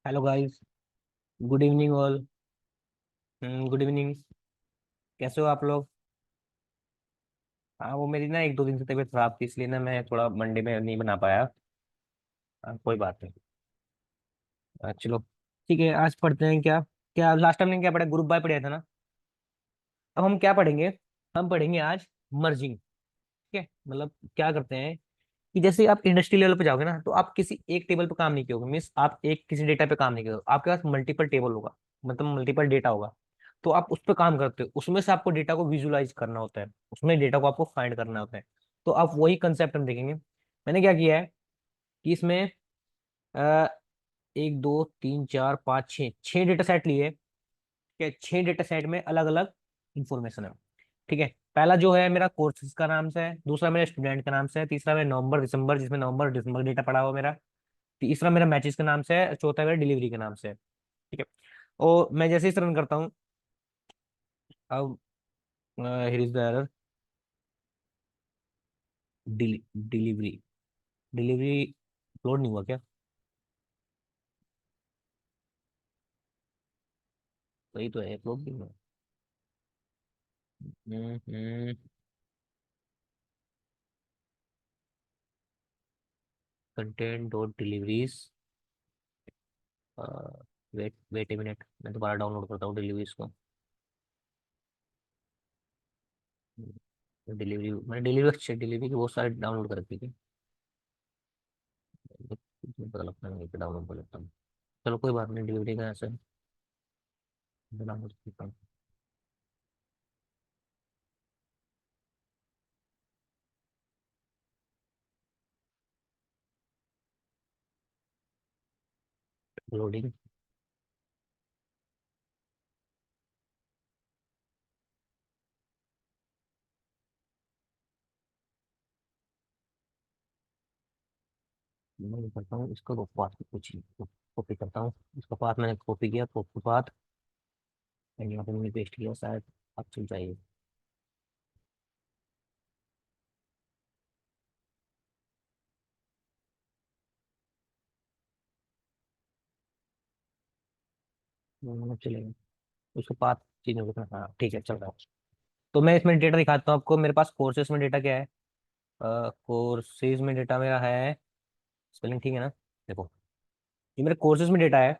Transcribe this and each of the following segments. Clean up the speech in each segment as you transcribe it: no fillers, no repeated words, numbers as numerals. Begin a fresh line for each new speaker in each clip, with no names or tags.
Hello guys. Good evening all. Good evening. कैसे हो आप लोग? हाँ, वो मेरी ना एक दो दिन से तबीयत खराब थी, इसलिए ना मैं थोड़ा मंडे में नहीं बना पाया। कोई बात नहीं। चलो ठीक है, आज पढ़ते हैं क्या? क्या लास्ट टाइम ने क्या पढ़ा? ग्रुप बाय पढ़ा था ना। अब हम क्या पढ़ेंगे? हम पढ़ेंगे आज मर्जिंग। ठीक है, मतलब क्या करते हैं कि जैसे आप इंडस्ट्री लेवल पे जाओगे ना, तो आप किसी एक टेबल पे काम नहीं किए होगे। मीन्स आप एक किसी डेटा पे काम नहीं किए होगे, आपके पास मल्टीपल टेबल होगा, मतलब मल्टीपल डेटा होगा। तो आप उस पर काम करते हो, उसमें से आपको डेटा को विजुलाइज करना होता है, उसमें डेटा को आपको फाइंड करना होता है। तो आप वही कंसेप्ट हम देखेंगे। मैंने क्या किया है कि इसमें अ, एक दो तीन चार पाँच छः छः डेटा सेट लिए। ठीक है, छः डेटा सेट में अलग अलग इंफॉर्मेशन है। ठीक है, पहला जो है मेरा कोर्सेज का नाम से है, दूसरा मेरा स्टूडेंट का नाम से है, तीसरा मेरा नवंबर दिसंबर जिसमें नवंबर दिसंबर डेटा पड़ा हुआ मेरा, तीसरा मेरा मैचेस के नाम से है, चौथा मेरा डिलीवरी के नाम से है। ठीक है, और मैं जैसे इस रन करता हूँ। अब here is the error. Delivery delivery upload नहीं हुआ क्या? वही तो है, अपलोड नहीं हुआ। Content dot deliveries. Wait wait a minute, मैं दोबारा डाउनलोड करता हूँ डिलीवरीज को। डिलीवरी मैंने डिलीवरी अच्छे डिलीवरी के बहुत सारे डाउनलोड कर रखी थी। मुझे पता लगता है, डाउनलोड कर लेता हूँ। चलो कोई बात नहीं, डिलीवरी का ऐसे डाउनलोड करता हूँ। लोडिंग। मैं करता हूँ इसको, पाथ कुछ कॉपी करता हूँ। इसका पाथ मैंने कॉपी किया, कॉपी पाथ यहाँ पे मैंने पेस्ट किया, शायद अब चल जाएगी। चलेगा। उसको पाथ चीजों को, हाँ ठीक है, चल रहा है। तो मैं इसमें डेटा दिखाता हूँ आपको। मेरे पास कोर्सेज में डेटा क्या है? कोर्सेज में डेटा मेरा है, स्पेलिंग ठीक है ना? देखो, ये मेरे कोर्सेज में डेटा है।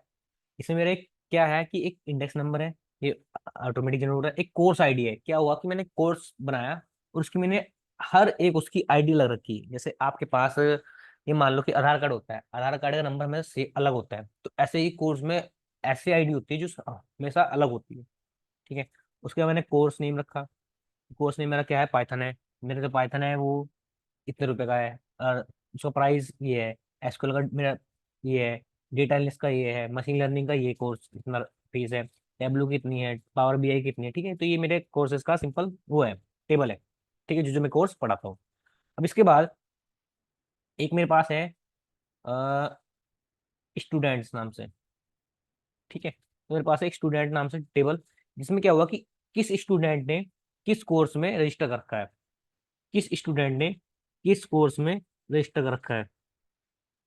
इसमें मेरा एक क्या है कि एक इंडेक्स नंबर है, ये ऑटोमेटिक जनरेट हो रहा है। एक कोर्स आईडी है। क्या हुआ कि मैंने कोर्स बनाया और उसकी मैंने हर एक उसकी आईडी लग रखी है। जैसे आपके पास ये मान लो कि आधार कार्ड होता है, आधार कार्ड का नंबर हमेशा से अलग होता है, तो ऐसे ही कोर्स में ऐसी आईडी होती है जो हमेशा अलग होती है। ठीक है, उसके बाद मैंने कोर्स नेम रखा। कोर्स नेम मेरा क्या है? पाइथन है। मेरा जो पाइथन है वो इतने रुपए का है, और उसका प्राइस ये है। एसक्यूएल का मेरा ये है, डेटा एनालिस्ट का ये है, मशीन लर्निंग का ये कोर्स इतना फीस है, टेबलू कितनी है, पावर बीआई कितनी है। ठीक है, तो ये मेरे कोर्सेज का सिंपल वो है, टेबल है। ठीक है, जो जो मैं कोर्स पढ़ाता हूँ। अब इसके बाद एक मेरे पास है स्टूडेंट्स नाम से। ठीक है, तो मेरे पास है एक स्टूडेंट नाम से टेबल, जिसमें क्या हुआ कि किस स्टूडेंट ने किस कोर्स में रजिस्टर कर रखा है, किस स्टूडेंट ने किस कोर्स में रजिस्टर कर रखा है।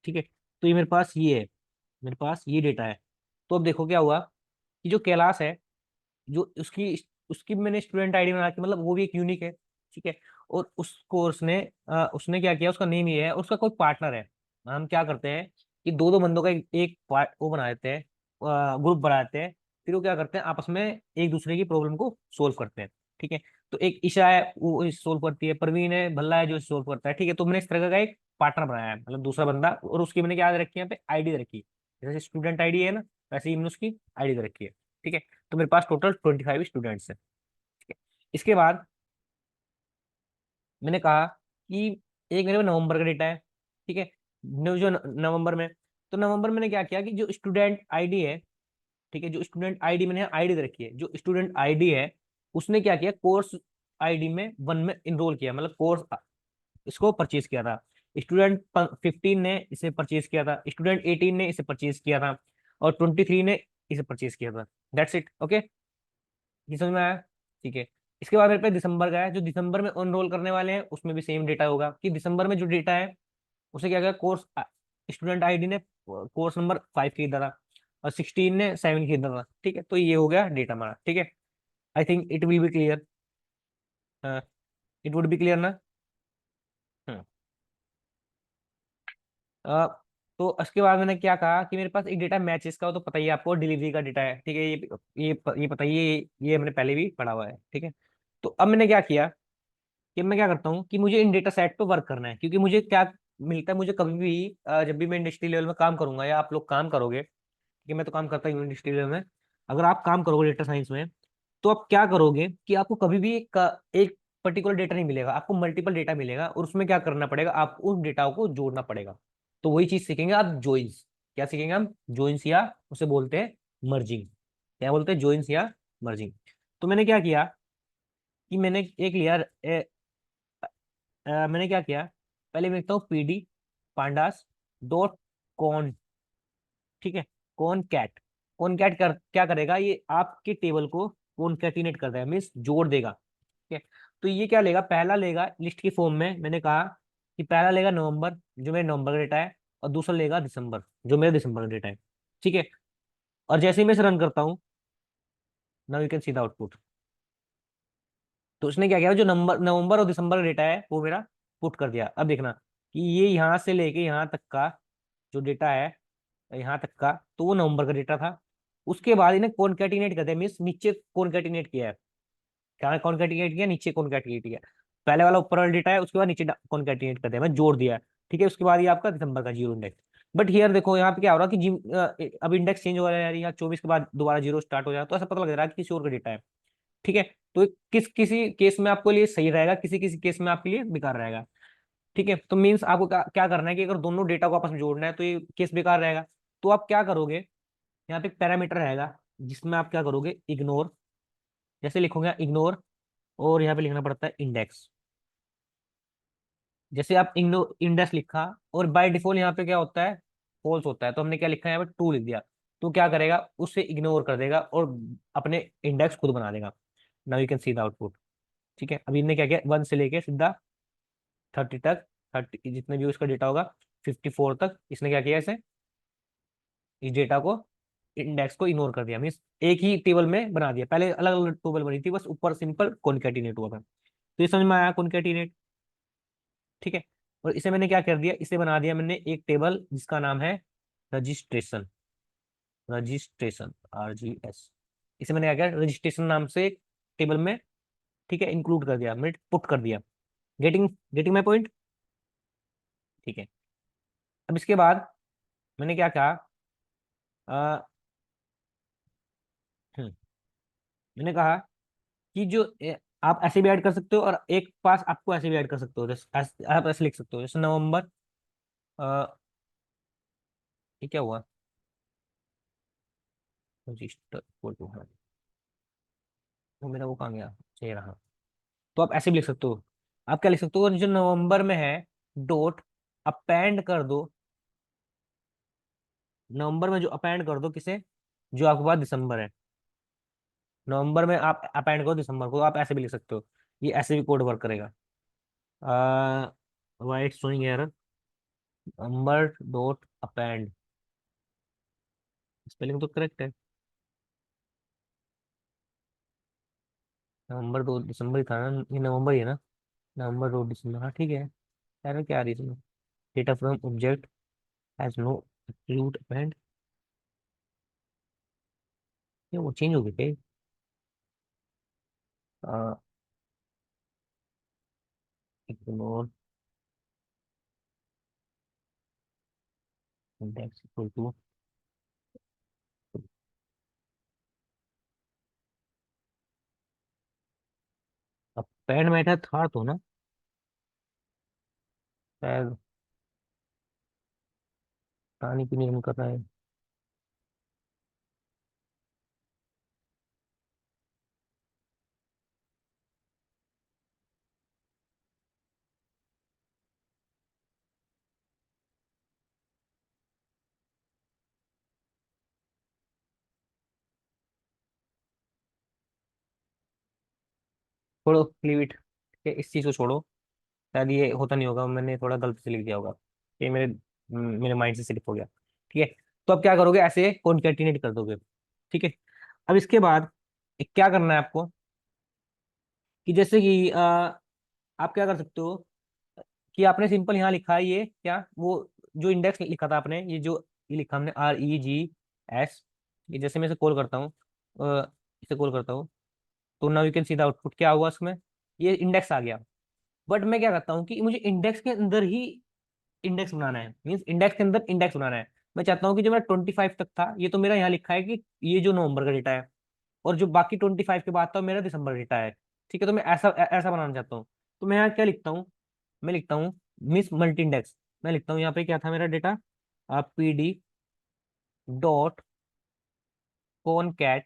ठीक है, तो ये मेरे पास ये है, मेरे पास ये डेटा है। तो अब देखो क्या हुआ कि जो कैलाश है, जो उसकी उसकी भी मैंने स्टूडेंट आईडी बना के, मतलब वो भी एक यूनिक है। ठीक है, और उस कोर्स ने उसने क्या किया, उसका नेम ये है, उसका कोई पार्टनर है। हम क्या करते हैं कि दो दो बंदों का एक पार्ट वो बना देते हैं, ग्रुप बना देते हैं। फिर वो क्या करते हैं, आपस में एक दूसरे की प्रॉब्लम को सोल्व करते हैं। ठीक है, तो एक ईशा है वो सोल्व करती है, परवीन है, भल्ला है जो सोल्व करता है। ठीक है, तो मैंने इस तरह का एक पार्टनर बनाया है, मतलब दूसरा बंदा, और उसकी मैंने क्या रखी है यहाँ पे, आईडी रखी है। जैसे स्टूडेंट आईडी है ना, वैसे ही मैंने उसकी आईडी रखी है। ठीक है, तो मेरे पास टोटल 25 स्टूडेंट्स हैं। ठीक है, इसके बाद मैंने कहा कि एक मेरे पास नवंबर का डेटा है। ठीक है, जो नवंबर में, तो नवंबर में मैंने क्या किया कि जो स्टूडेंट आईडी है, ठीक है, जो स्टूडेंट आईडी मैंने आईडी रखी है, जो स्टूडेंट आईडी है उसने क्या किया, कोर्स आईडी में वन में इनरोल किया, मतलब कोर्स इसको परचेज किया था। स्टूडेंट 15 ने इसे परचेज किया था, स्टूडेंट 18 ने इसे परचेज किया था, और 23 ने इसे परचेज किया था। That's it. ओके, ये समझ में आया? ठीक है, इसके बाद मेरे पे दिसंबर का है। जो दिसंबर में एनरोल करने वाले हैं उसमें भी सेम डेटा होगा कि दिसंबर में जो डेटा है उसे क्या किया, कोर्स स्टूडेंट आईडी ने कोर्स नंबर 5 खरीदा था, और 16 ने 7 खरीदा था, ठीक है। तो ये हो गया डेटा हमारा, ठीक है। I think it will be clear, it would be clear ना। हम्म। अ, तो उसके बाद मैंने क्या कहा कि मेरे पास एक डेटा मैचेस का हो, तो पता ही है आपको, डिलीवरी का डेटा है, ठीक है। ये पता ही है, ये मैंने पहले भी पढ़ा हुआ है, ठीक है। तो अब मैंने क्या किया कि मैं क्या करता हूँ कि मुझे इन डेटा सेट पे वर्क करना है, क्योंकि मुझे क्या मिलता है, मुझे कभी भी जब भी मैं इंडस्ट्री लेवल में काम करूंगा या आप लोग काम करोगे, कि मैं तो काम करता ही हूँ इंडस्ट्री लेवल में, अगर आप काम करोगे डेटा साइंस में, तो आप क्या करोगे कि आपको कभी भी एक पर्टिकुलर डेटा नहीं मिलेगा, आपको मल्टीपल डेटा मिलेगा, और उसमें क्या करना पड़ेगा, आप उन डेटा को जोड़ना पड़ेगा। तो वही चीज सीखेंगे आप, ज्वाइंस। क्या सीखेंगे हम? ज्वाइंस, या उसे बोलते हैं मर्जिंग। क्या बोलते हैं? ज्वाइंस या मर्जिंग। तो मैंने क्या किया कि मैंने एक लिया, मैंने क्या किया, पहले मैं लिखता हूँ पीडी पांडास डॉट कॉन, ठीक है। कौन कैट, कौन कैट कर क्या करेगा, ये आपके टेबल को कॉनकैटिनेट कर देगा, मीन्स जोड़ देगा, ठीक है। तो ये क्या लेगा, पहला लेगा लिस्ट की फॉर्म में, मैंने कहा कि पहला लेगा नवंबर, जो मेरे नवंबर का डेटा है, और दूसरा लेगा दिसंबर, जो मेरे दिसंबर का डेटा है, ठीक है। और जैसे ही मैं इसे रन करता हूँ, now you can see the output. तो उसने क्या किया, जो नंबर नवंबर और दिसंबर का डेटा है वो मेरा पुट कर दिया। अब देखना कि ये यहाँ से लेके यहाँ तक का जो डेटा है, यहाँ तक का, तो वो नवंबर का डेटा था। उसके बाद इन्हें कॉन्कैटिनेट कर दिया, मीन्स नीचे कॉन्कैटिनेट किया है। क्या कॉन्कैटिनेट किया? नीचे कॉन्कैटिनेट किया। पहले वाला ऊपर वाला डेटा है, उसके बाद नीचे कॉन्कैटिनेट कर दिया, मैं जोड़ दिया, ठीक है। उसके बाद ये आपका दिसंबर का जीरो इंडेक्स। बट हियर देखो, यहाँ पे क्या हो रहा है कि अब इंडेक्स चेंज हो रहा है यार, यहाँ 24 के बाद दोबारा जीरो स्टार्ट हो जाए, तो ऐसा पता लग रहा है कि किसी और का डेटा है, ठीक है। तो किसी केस में आपको लिए सही रहेगा, किसी किसी केस में आपके लिए बेकार रहेगा, ठीक है। तो मीन्स आपको क्या करना है कि अगर दोनों डेटा को आपस में जोड़ना है, तो ये केस बेकार रहेगा। तो आप क्या करोगे, यहाँ पे एक पैरामीटर रहेगा, जिसमें आप क्या करोगे, इग्नोर, जैसे लिखोगे इग्नोर, और यहाँ पे लिखना पड़ता है इंडेक्स। जैसे आप इग्नोर इंडेक्स लिखा, और बाय डिफॉल्ट यहाँ पे क्या होता है, फॉल्स होता है, तो हमने क्या लिखा है, यहाँ पे टू लिख दिया। तो क्या करेगा, उससे इग्नोर कर देगा और अपने इंडेक्स खुद बना देगा। Now you can see the output, ठीक है। अभी इनने क्या किया, 1 से लेके सीधा 30 तक, 30 जितने भी उसका डेटा होगा, 54 तक, इसने क्या किया, इसे, इस डेटा को, इंडेक्स को इग्नोर कर दिया, मीन्स एक ही टेबल में बना दिया। पहले अलग अलग टेबल बनी थी, बस ऊपर सिंपल कॉन्कैटिनेट हुआ था। तो ये समझ में आया कॉन्कैटिनेट, ठीक है। और इसे मैंने क्या कर दिया, इसे बना दिया मैंने एक टेबल जिसका नाम है रजिस्ट्रेशन, रजिस्ट्रेशन, RGS। इसे मैंने क्या किया, रजिस्ट्रेशन नाम से एक टेबल में, ठीक है, इंक्लूड कर दिया, मैंने पुट कर दिया। गेटिंग गेटिंग माई पॉइंट, ठीक है। अब इसके बाद मैंने क्या कहा, अ, हम्म, मैंने कहा कि आप ऐसे भी ऐड कर सकते हो, और एक पास आपको ऐसे भी ऐड कर सकते हो, जैसे आप ऐसे लिख सकते हो, जैसे नवंबर, ये क्या हुआ, रजिस्टर इक्वल टू, वो मेरा वो कहाँ गया, सही रहा। तो आप ऐसे भी लिख सकते हो, आप क्या लिख सकते हो, जो नवंबर में है, डॉट अपेंड कर दो, नवंबर में जो अपेंड कर दो किसे, जो आपके पास दिसंबर है, नवंबर में आप अपेंड करो दिसंबर को, आप ऐसे भी लिख सकते हो। ये ऐसे भी कोड वर्क करेगा। वाइट शोइंग एरर, नवंबर डॉट अपेंड, स्पेलिंग तो करेक्ट है, नवंबर दो दिसंबर ही था ना, ये नवंबर ही है ना, नवंबर दो दिसंबर, हाँ ठीक है। एरर क्या आ रही है इसमें, data from object has no absolute append, ये वो चेंज हो गई क्या? Ignore index equal to append method था तो ना, शायद पानी पीने मन कर रहा है। छोड़ो, लीव इट, इस चीज को छोड़ो, शायद ये होता नहीं होगा, मैंने थोड़ा गलती से लिख दिया होगा, ये मेरे मेरे माइंड से स्लिप हो गया, ठीक है। तो अब क्या करोगे, ऐसे कॉन्केटिनेट कर दोगे। ठीक है। अब इसके बाद एक क्या करना है आपको, कि जैसे कि आप क्या कर सकते हो, कि आपने सिंपल यहाँ लिखा है ये क्या, वो जो इंडेक्स लिखा था आपने, ये जो ये लिखा हमने REGS, ये जैसे मैं इसे कॉल करता हूँ, इसे कॉल करता हूँ, तो now you can see the output क्या हुआ उसमें, ये इंडेक्स आ गया। बट मैं क्या करता हूँ कि मुझे इंडेक्स के अंदर ही इंडेक्स बनाना है, मीन्स इंडेक्स के अंदर इंडेक्स बनाना है। मैं चाहता हूँ कि जो मेरा 25 तक था, ये तो मेरा यहाँ लिखा है कि ये जो नवंबर का डेटा है, और जो बाकी 25 के बाद था वो मेरा दिसंबर डेटा है। ठीक है, तो मैं ऐसा ऐसा बनाना चाहता हूँ। तो मैं यहाँ क्या लिखता हूँ, मैं लिखता हूँ मिस मल्टी इंडेक्स। मैं लिखता हूँ यहाँ पे क्या था मेरा data, PD dot concat,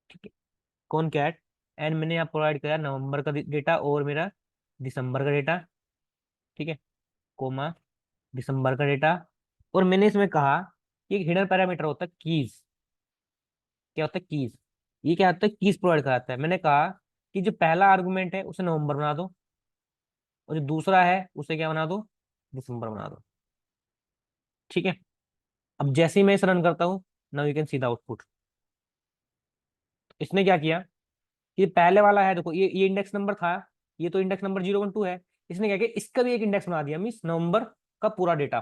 ठीक है, कॉन कैट, एंड मैंने यहाँ प्रोवाइड किया नवंबर का डेटा और मेरा दिसंबर का डेटा। ठीक है, कोमा दिसंबर का डेटा। और मैंने इसमें कहा कि एक हिडन पैरामीटर होता है कीज। क्या होता है कीज, ये क्या होता है, कीज प्रोवाइड कराता है। मैंने कहा कि जो पहला आर्गुमेंट है उसे नवंबर बना दो, और जो दूसरा है उसे क्या बना दो, दिसंबर बना दो। ठीक है। अब जैसे ही मैं इसे रन करता हूँ, now you can see the output. इसने क्या किया, ये पहले वाला है देखो, ये इंडेक्स नंबर था, ये तो इंडेक्स नंबर 0 1 2 है। इसने क्या किया, इसका भी एक इंडेक्स बना दिया, मीन्स नवंबर का पूरा डेटा।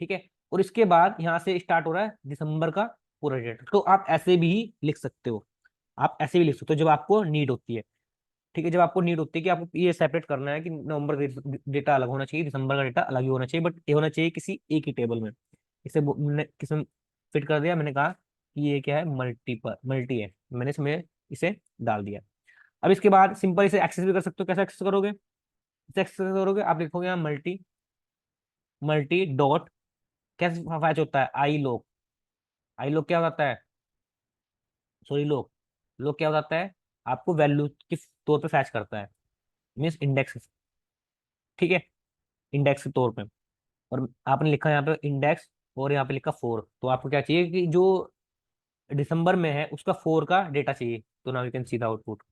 ठीक है, और इसके बाद यहाँ से स्टार्ट हो रहा है दिसंबर का पूरा डेटा। तो आप ऐसे भी लिख सकते हो, आप ऐसे भी लिख सकते हो जब आपको नीड होती है। ठीक है, जब आपको नीड होती है कि आपको ये सेपरेट करना है कि नवंबर का डेटा अलग होना चाहिए, दिसंबर का डेटा अलग ही होना चाहिए, बट ये होना चाहिए किसी एक ही टेबल में। इसे मैंने किसमें फिट कर दिया, मैंने कहा कि ये क्या है, मल्टीपल मल्टी है, मैंने इसमें इसे डाल दिया। अब इसके बाद सिंपल इसे एक्सेस भी कर सकते हो। कैसे एक्सेस करोगे, इसे एक्सेस करोगे, आप लिखोगे यहाँ मल्टी, मल्टी डॉट, कैसे फैच होता है, आई लॉग। आई लॉग क्या होता है, सॉरी लॉग, लॉग क्या होता है, आपको वैल्यू किस तौर पे फैच करता है, मीन्स इंडेक्स। ठीक है, इंडेक्स के तौर पे। और आपने लिखा यहाँ पे इंडेक्स, और यहाँ पे लिखा 4, तो आपको क्या चाहिए कि जो दिसंबर में है उसका 4 का डेटा चाहिए। तो now you can see the output.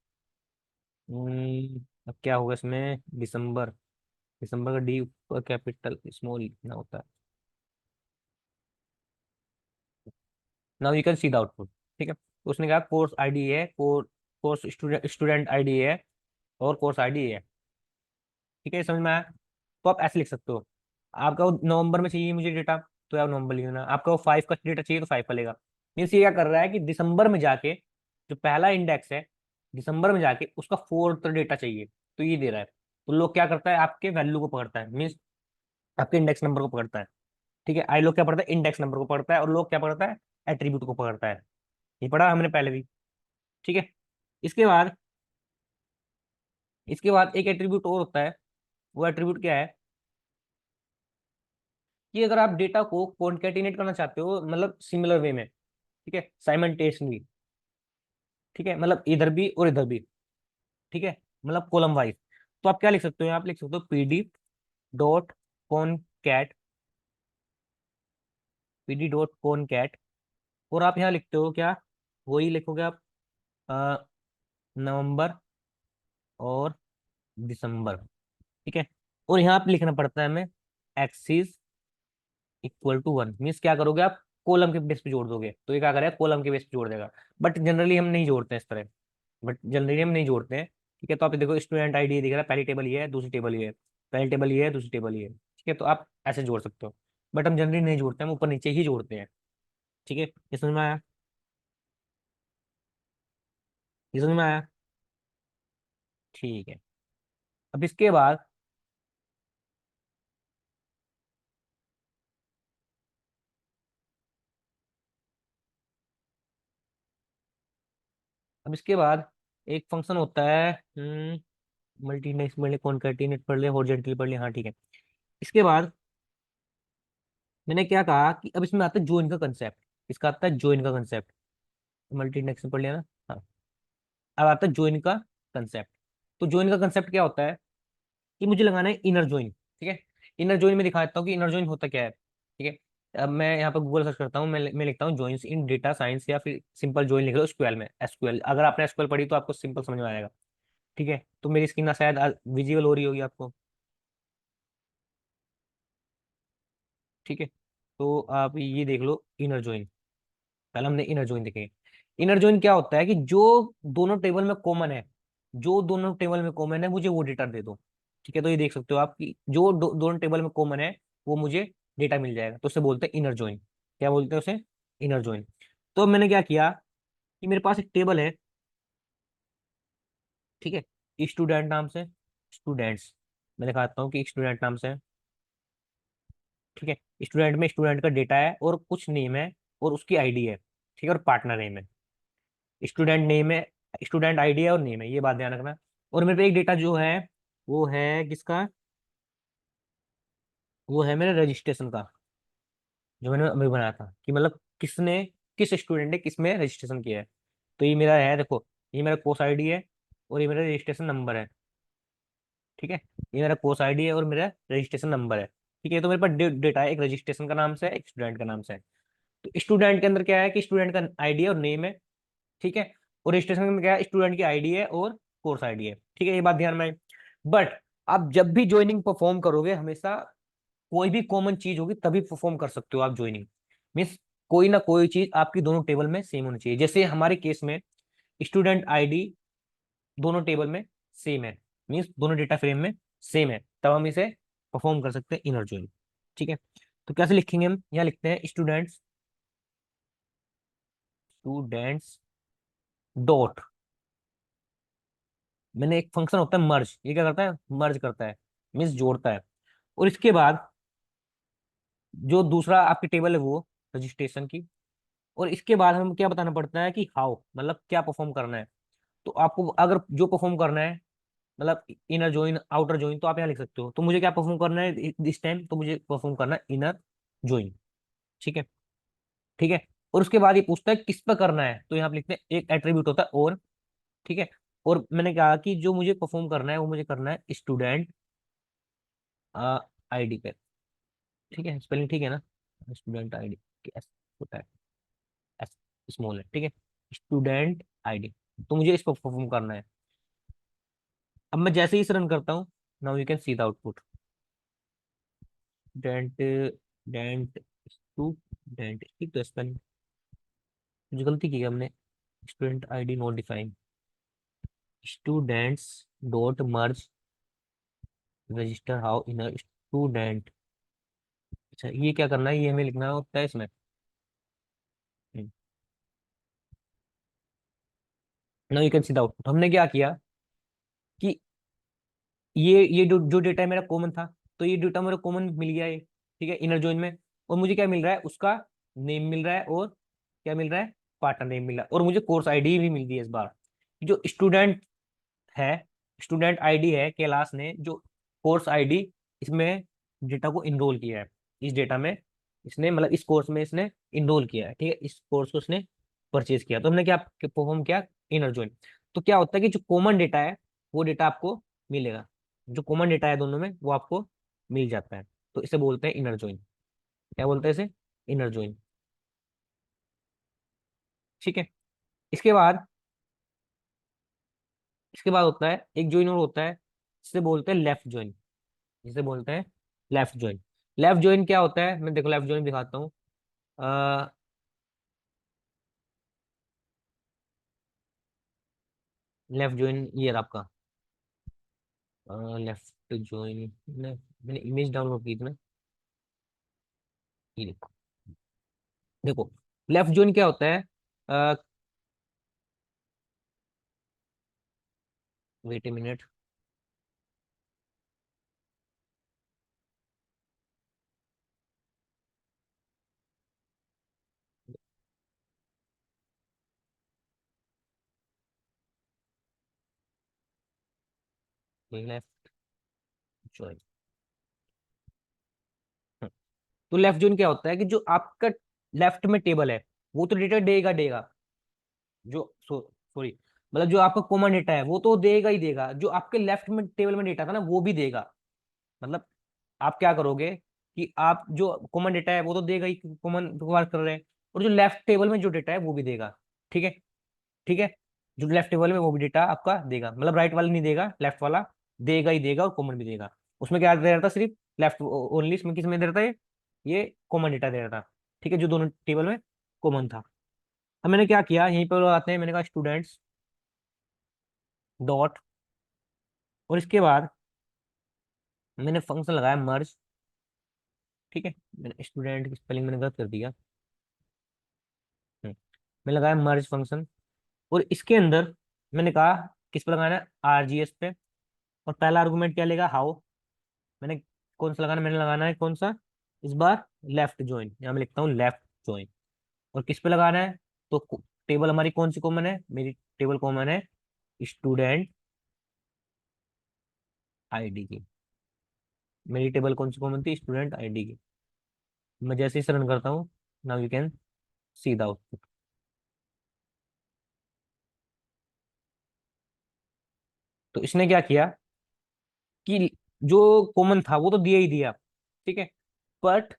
अब क्या होगा इसमें, दिसंबर, दिसंबर का डी ऊपर कैपिटल स्मॉल लिखना होता है। Now you can see the output. ठीक है, तो उसने कहा कोर्स आईडी है, कोर्स स्टूडेंट स्टूडेंट आईडी है, और कोर्स आईडी है। ठीक है, समझ में आया। तो आप ऐसे लिख सकते हो, आपका वो नवंबर में चाहिए मुझे डेटा, तो आप नवंबर लिख देना। आपका वो 5 का डेटा चाहिए तो 5 का लेगा। मीन्स ये क्या कर रहा है कि दिसंबर में जाके जो पहला इंडेक्स है, दिसंबर में जाके उसका 4th डेटा चाहिए, तो ये दे रहा है। तो लोग क्या करता है, आपके वैल्यू को पकड़ता है, मीन्स आपके इंडेक्स नंबर को पकड़ता है। ठीक है, आई लोग क्या पढ़ता है, इंडेक्स नंबर को पकड़ता है, और लोग क्या पकड़ता है, एट्रीब्यूट को पकड़ता है। ये पढ़ा हमने पहले भी। ठीक है, इसके बाद, इसके बाद एक एट्रीब्यूट और होता है। वो एट्रीब्यूट क्या है, कि अगर आप डेटा को कॉन्केटिनेट करना चाहते हो, मतलब सिमिलर वे में, ठीक है, साइमल्टेनियसली, ठीक है, मतलब इधर भी और इधर भी, ठीक है, मतलब कॉलम वाइज, तो आप क्या लिख सकते हो, आप लिख सकते हो PD dot concat, PD dot concat, और आप यहाँ लिखते हो क्या, वही लिखोगे आप, अ, नवंबर और दिसंबर। ठीक है, और यहाँ पे लिखना पड़ता है हमें एक्सिस इक्वल टू 1, मीन्स क्या करोगे आप, कॉलम के बेस पे जोड़ दोगे, तो ये क्या करेगा, कॉलम के बेस पे जोड़ देगा। बट जनरली हम नहीं जोड़ते हैं इस तरह, बट जनरली हम नहीं जोड़ते हैं। ठीक है, तो आप ये देखो स्टूडेंट आईडी दिख रहा है, पहली टेबल ये है, दूसरी टेबल ये है, पहली टेबल ये है, दूसरी टेबल ये है। ठीक है, तो आप ऐसे जोड़ सकते हो, बट हम जनरली नहीं जोड़ते, हम ऊपर नीचे ही जोड़ते हैं। ठीक है, ये समझ में आया, ये समझ में आया। ठीक है, अब इसके बाद, अब इसके बाद एक फंक्शन होता है, मल्टी नेक्स्ट पढ़ ले, कॉनकैटिनेट पढ़ ले, हॉरिजॉन्टली पढ़ ले, हाँ ठीक है। इसके बाद मैंने क्या कहा कि अब इसमें आता है ज्वाइन का कंसेप्ट, इसका आता है ज्वाइन का कंसेप्ट, मल्टी नेक्स्ट में पढ़ लिया ना, हाँ। अब आता है ज्वाइन का कंसेप्ट। तो ज्वाइन का कंसेप्ट क्या होता है, कि मुझे लगाना है इनर ज्वाइन। ठीक है, इनर ज्वाइन में दिखा देता हूँ कि इनर ज्वाइन होता क्या है। ठीक है, अब मैं यहाँ पर गूगल सर्च करता हूँ, मैं लिखता हूँ ज्वाइंस इन डेटा साइंस, या फिर सिंपल ज्वाइन लिख लो SQL में, SQL, अगर आपने SQL पढ़ी तो आपको सिंपल समझ में आएगा। ठीक है, तो मेरी स्क्रीन ना शायद विजिबल हो रही होगी आपको। ठीक है, तो आप ये देख लो इनर जॉइन। पहले हमने इनर जॉइन देखे। इनर जॉइन क्या होता है कि जो दोनों टेबल में कॉमन है, जो दोनों टेबल में कॉमन है मुझे वो डेटा दे दो। ठीक है, तो ये देख सकते हो आप कि जो दोनों टेबल में कॉमन है वो मुझे डेटा मिल जाएगा, तो उसे बोलते हैं इनर जॉइन। क्या बोलते हैं उसे? Inner join. तो मैंने क्या किया कि मेरे पास एक टेबल है, ठीक है, स्टूडेंट नाम से, स्टूडेंट्स, मैं दिखाता हूँ कि स्टूडेंट नाम से है। ठीक है, स्टूडेंट में स्टूडेंट का डेटा है और कुछ नेम है और उसकी आईडी है, ठीक है, और पार्टनर नेम है। स्टूडेंट नेम है, स्टूडेंट आईडी है और नेम है, ये बात ध्यान रखना। और मेरे पे एक डेटा जो है वो है किसका? वो है मेरे रजिस्ट्रेशन का, जो मैंने अभी बनाया था कि मतलब किसने, किस स्टूडेंट ने किस में रजिस्ट्रेशन किया है। तो ये मेरा है, देखो, ये मेरा कोर्स आईडी है और ये मेरा रजिस्ट्रेशन नंबर है। ठीक है, ये मेरा कोर्स आईडी है और मेरा रजिस्ट्रेशन नंबर है। ठीक है, तो मेरे पास डेटा है, एक रजिस्ट्रेशन का नाम से है, एक स्टूडेंट का नाम से है। तो स्टूडेंट के अंदर क्या है कि स्टूडेंट का आईडी है और नेम है। ठीक है, और रजिस्ट्रेशन में क्या है, स्टूडेंट की आईडी है और कोर्स आईडी है। ठीक है, ये बात ध्यान में। बट आप जब भी ज्वाइनिंग परफॉर्म करोगे हमेशा कोई भी कॉमन चीज होगी तभी परफॉर्म कर सकते हो आप ज्वाइनिंग। मीन्स कोई ना कोई चीज आपकी दोनों टेबल में सेम होनी चाहिए। जैसे हमारे केस में स्टूडेंट आईडी दोनों टेबल में सेम है, मीन्स दोनों डेटा फ्रेम में सेम है, तब हम इसे परफॉर्म कर सकते हैं इनर ज्वाइन। ठीक है, तो कैसे लिखेंगे? हम यहाँ लिखते हैं स्टूडेंट्स, स्टूडेंट्स डॉट, मैंने एक फंक्शन होता है मर्ज, ये क्या करता है? मर्ज करता है, मीन्स जोड़ता है। और इसके बाद जो दूसरा आपकी टेबल है वो रजिस्ट्रेशन की। और इसके बाद हमें क्या बताना पड़ता है कि हाउ, मतलब क्या परफॉर्म करना है। तो आपको अगर जो परफॉर्म करना है, मतलब इनर जॉइन आउटर जॉइन, तो आप यहाँ लिख सकते हो। तो मुझे क्या परफॉर्म करना है दिस टाइम? तो मुझे परफॉर्म करना है इनर जॉइन। ठीक है, ठीक है। और उसके बाद ये पूछता है किस पर करना है, तो यहाँ पे लिखते हैं एक एट्रीब्यूट होता है और। ठीक है, और मैंने कहा कि जो मुझे परफॉर्म करना है वो मुझे करना है स्टूडेंट आईडी पे। ठीक है, स्पेलिंग ठीक है ना? स्टूडेंट आईडी, एस होता है, एस स्मॉल है। ठीक है, स्टूडेंट आईडी, तो मुझे इस पर परफॉर्म करना है। अब मैं जैसे ही इसे रन करता हूँ, now you can see the output. Dent, dent, student, ठीक तो स्पेलिंग मुझे गलती की है हमने। Student ID not define, students dot merge register how in student. अच्छा, ये क्या करना है? ये हमें लिखना होता है इसमें। Now you can see the output. हमने क्या किया कि ये जो डेटा है मेरा कॉमन था, तो ये डेटा मेरा कॉमन मिल गया है, ठीक है, इनर जॉइन में। और मुझे क्या मिल रहा है? उसका नेम मिल रहा है और क्या मिल रहा है? पार्टनर नेम मिल रहा है, और मुझे कोर्स आईडी भी मिल गई है इस बार। जो स्टूडेंट है, स्टूडेंट आईडी है, कैलाश ने जो कोर्स आईडी इसमें डेटा को इनरोल किया है, इस डेटा में इसने, मतलब इस कोर्स में इसने इनरोल किया है। ठीक है, इस कोर्स को इसने परचेज किया, तो हमने क्या परफॉर्म किया? Inner join. तो क्या होता है कि जो कॉमन डेटा है वो डेटा आपको मिलेगा, जो कॉमन डेटा है दोनों में वो आपको मिल जाता है, तो इसे बोलते हैं इनर जॉइन। क्या बोलते हैं इसे? Inner join. ठीक है, इसके बाद, इसके बाद होता है एक जॉइन और होता है, जिसे बोलते हैं लेफ्ट जॉइन, जिसे बोलते हैं लेफ्ट जॉइन। लेफ्ट जॉइन क्या होता है? मैं देखो लेफ्ट जॉइन दिखाता हूँ। लेफ्ट जॉइन ये रहा आपका लेफ्ट जॉइन। मैंने इमेज डाउनलोड की थी ना, ये देखो। देखो लेफ्ट जॉइन क्या होता है? Wait a minute. Left join, तो लेफ्ट जॉइन क्या होता है कि जो आपका लेफ्ट में टेबल है वो तो डेटा देगा देगा, जो सॉरी, मतलब जो आपका कॉमन डेटा है वो तो देगा ही देगा, जो आपके लेफ्ट में टेबल में डेटा था ना वो भी देगा। मतलब आप क्या करोगे कि आप जो कॉमन डेटा है वो तो देगा ही, कॉमन बात कर रहे हैं, और जो लेफ्ट टेबल में जो डेटा है वो भी देगा। ठीक है, ठीक है, जो लेफ्ट टेबल में वो भी डेटा आपका देगा, मतलब राइट वाला नहीं देगा, लेफ्ट वाला देगा ही देगा और कॉमन भी देगा। उसमें क्या दे रहा था? सिर्फ लेफ्ट ओनली, इसमें किस में दे रहा था? ये ये कॉमन डेटा दे रहा था, ठीक है, जो दोनों टेबल में कॉमन था। अब मैंने क्या किया, यहीं पर आते हैं, मैंने कहा स्टूडेंट्स डॉट, और इसके बाद मैंने फंक्शन लगाया मर्ज, ठीक है, मैंने स्टूडेंट की स्पेलिंग मैंने गलत कर दिया। मैं लगाया मर्ज फंक्शन, और इसके अंदर मैंने कहा किस पे लगाना है, आरजीएस पे। और पहला आर्गुमेंट क्या लेगा, हाउ। मैंने कौन सा लगाना, मैंने लगाना है कौन सा, इस बार लेफ्ट ज्वाइन, यहाँ मैं लिखता हूँ लेफ्ट ज्वाइन। और किस पे लगाना है, तो टेबल हमारी कौन सी कॉमन है, मेरी टेबल कॉमन है स्टूडेंट आईडी की। मेरी टेबल कौन सी कॉमन थी, स्टूडेंट आईडी की। मैं जैसे ही रन करता हूँ, now you can see the output. तो इसने क्या किया कि जो कॉमन था वो तो दिया ही दिया, ठीक है, बट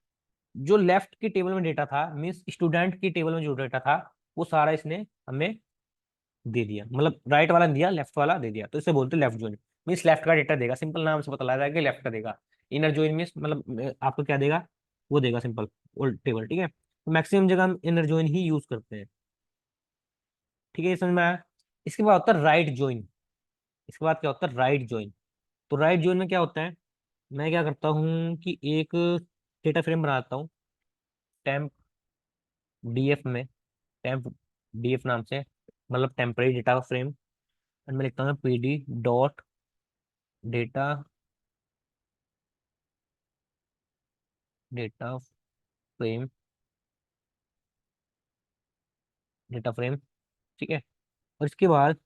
जो लेफ्ट की टेबल में डेटा था, मीन्स स्टूडेंट की टेबल में जो डेटा था, वो सारा इसने हमें दे दिया, मतलब राइट वाला नहीं दिया, लेफ्ट वाला दे दिया। तो इसे बोलते हैं लेफ्ट ज्वाइन, मीन्स लेफ्ट का डेटा देगा, सिंपल नाम से पता लगा जाएगा कि लेफ्ट का देगा। इनर ज्वाइन मीन्स मतलब आपको क्या देगा, वो देगा सिंपल ओल्ड टेबल, ठीक है। तो मैक्सिमम जगह हम इनर ज्वाइन ही यूज करते हैं, ठीक है, ये समझ में आया। इसके बाद होता है राइट ज्वाइन। इसके बाद क्या होता है, राइट ज्वाइन। तो राइट ज्वाइन में क्या होता है, मैं क्या करता हूँ कि एक डेटा फ्रेम बनाता हूँ टेम्प डीएफ में, टेम्प डीएफ नाम से, मतलब टेम्परेरी डेटा फ्रेम। एंड मैं लिखता हूँ PD dot data, data frame, data frame, ठीक है। और इसके बाद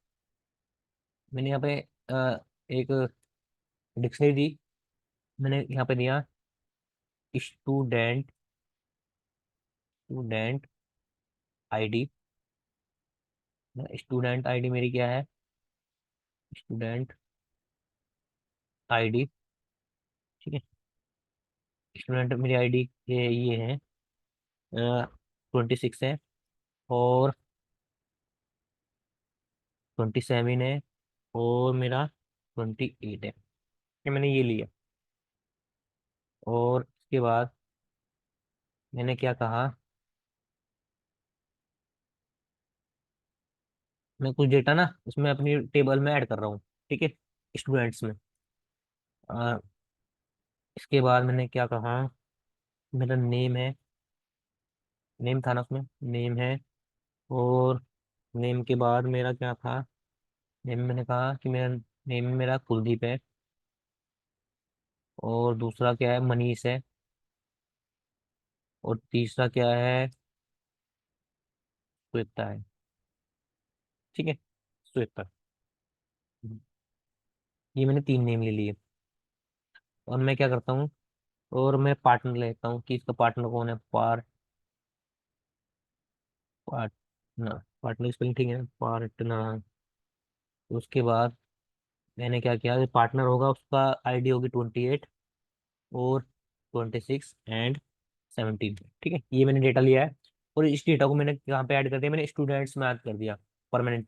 मैंने यहाँ पे एक डिक्शनरी दी, मैंने यहाँ पे दिया student, student ID. Student ID मेरी क्या है, स्टूडेंट आईडी, ठीक है। स्टूडेंट मेरी आईडी ये है 26 है, और 27 है, और मेरा 28 है, ये मैंने ये लिया। और इसके बाद मैंने क्या कहा, मैं कुछ डेटा ना उसमें अपनी टेबल में ऐड कर रहा हूँ, ठीक है, स्टूडेंट्स में। अ, इसके बाद मैंने क्या कहा, मेरा नेम है, नेम था ना उसमें, नेम है। और नेम के बाद मेरा क्या था, नेम मैंने कहा कि मेरा नेम मेरा कुलदीप है। और दूसरा क्या है, मनीष है। और तीसरा क्या है, श्वेता है, ठीक है, श्वेता। ये मैंने 3 नेम ले लिए। और मैं क्या करता हूँ, और मैं पार्टनर लेता हूँ कि इसका पार्टनर कौन है, पार्टनर, पार्टनर स्पेलिंग ठीक है, पार्टनर। उसके बाद मैंने क्या किया, जो पार्टनर होगा उसका आईडी होगी 28, और 26 एंड 17, ठीक है, ये मैंने डेटा लिया है। और इस डेटा को मैंने यहाँ पे ऐड कर दिया, मैंने स्टूडेंट्स में ऐड कर दिया, परमानेंट,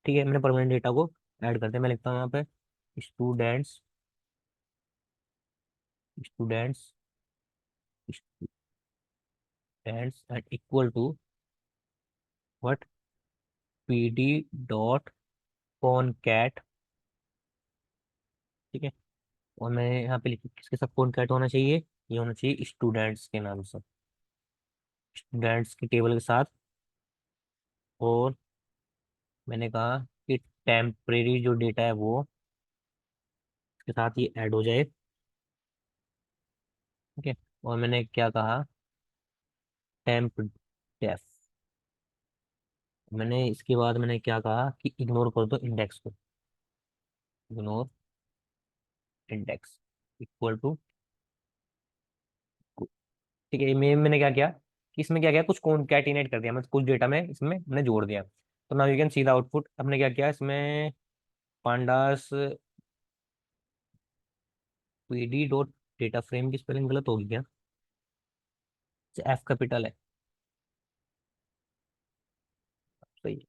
ठीक है, मैंने परमानेंट डेटा को ऐड कर दिया। मैं लिखता हूँ यहाँ पे students, students, students and equal to what, PD dot concat, ठीक है। और मैं यहाँ पे लिख किसके साथ कॉनकैट होना चाहिए, ये होना चाहिए स्टूडेंट्स के नाम से, स्टूडेंट्स की टेबल के साथ। और मैंने कहा कि टेम्परेरी जो डेटा है वो के साथ ये ऐड हो जाए, ठीक है। और मैंने क्या कहा, टेम्प डेफ। मैंने इसके बाद मैंने क्या कहा कि इग्नोर कर दो इंडेक्स को, इग्नोर इंडेक्स इक्वल टू, ठीक है। मैंने क्या किया कि इसमें क्या किया, कुछ कॉन्कैटिनेट कर दिया, मतलब कुछ डेटा में इसमें मैंने जोड़ दिया। तो now you can see the output. हमने क्या किया इसमें, pandas PD dot data frame की स्पेलिंग गलत होगी क्या, एफ कैपिटल है, सही है,